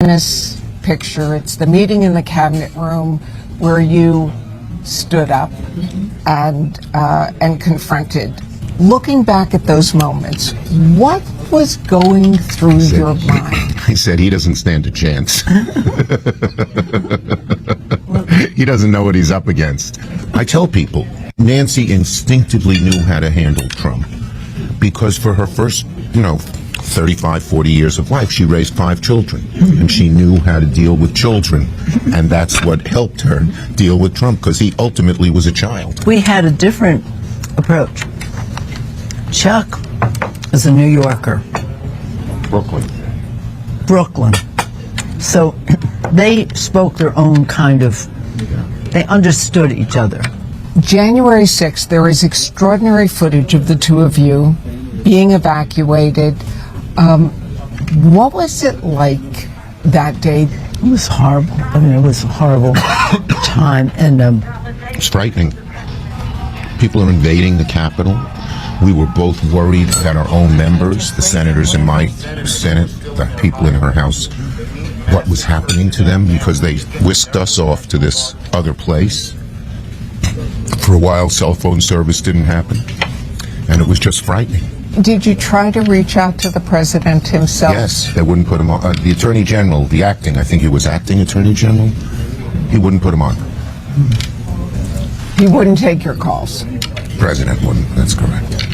famous picture. It's the meeting in the cabinet room where you stood up and confronted. Looking back at those moments, what was going through your mind? He said he doesn't stand a chance. He doesn't know what he's up against. I tell people, Nancy instinctively knew how to handle Trump because for her first, 35, 40 years of life, she raised 5 children, and she knew how to deal with children, and that's what helped her deal with Trump, because he ultimately was a child. We had a different approach. Chuck is a New Yorker. Brooklyn. So they spoke their own kind of, they understood each other. January 6th, there is extraordinary footage of the two of you being evacuated. What was it like that day? It was horrible. It was a horrible time. And It's frightening. People are invading the Capitol. We were both worried that our own members, the senators in my Senate, the people in her House, what was happening to them, because they whisked us off to this other place. For a while, cell phone service didn't happen, and it was just frightening. Did you try to reach out to the president himself? Yes, they wouldn't put him on. The Attorney General, I think he was acting Attorney General, he wouldn't put him on. He wouldn't take your calls? President wouldn't, that's correct.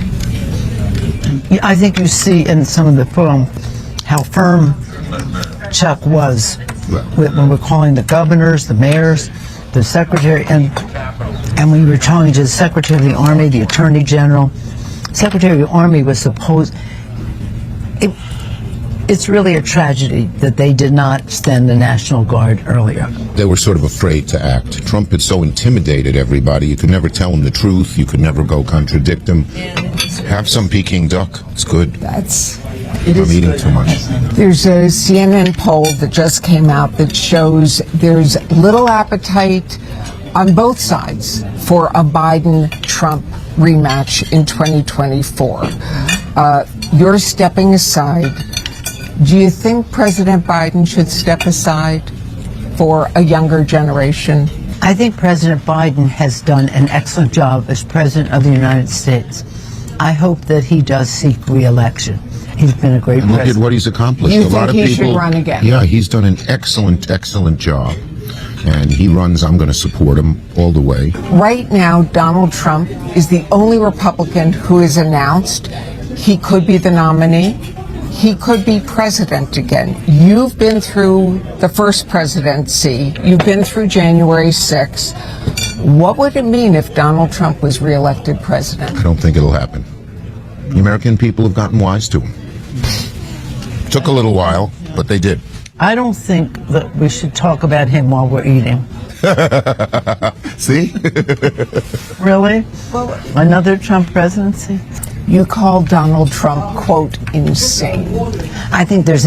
I think you see in some of the film how firm Chuck was when we're calling the governors, the mayors, the secretary, and when we were talking to the Secretary of the Army, the Attorney General. Secretary of the Army was supposed... It's really a tragedy that they did not send the National Guard earlier. They were sort of afraid to act. Trump had so intimidated everybody. You could never tell him the truth. You could never go contradict him. Have some Peking duck. It's good. I'm eating too much. There's a CNN poll that just came out that shows there's little appetite on both sides for a Biden-Trump rematch in 2024. You're stepping aside. Do you think President Biden should step aside for a younger generation? I think President Biden has done an excellent job as President of the United States. I hope that he does seek re-election. He's been a great president. Look at what he's accomplished. You think he should run again? Yeah, he's done an excellent, excellent job. And he runs, I'm going to support him all the way. Right now, Donald Trump is the only Republican who has announced he could be the nominee. He could be president again. You've been through the first presidency. You've been through January 6th. What would it mean if Donald Trump was reelected president? I don't think it'll happen. The American people have gotten wise to him. Took a little while, but they did. I don't think that we should talk about him while we're eating. See? Really? Well, another Trump presidency? You call Donald Trump, quote, insane. I think there's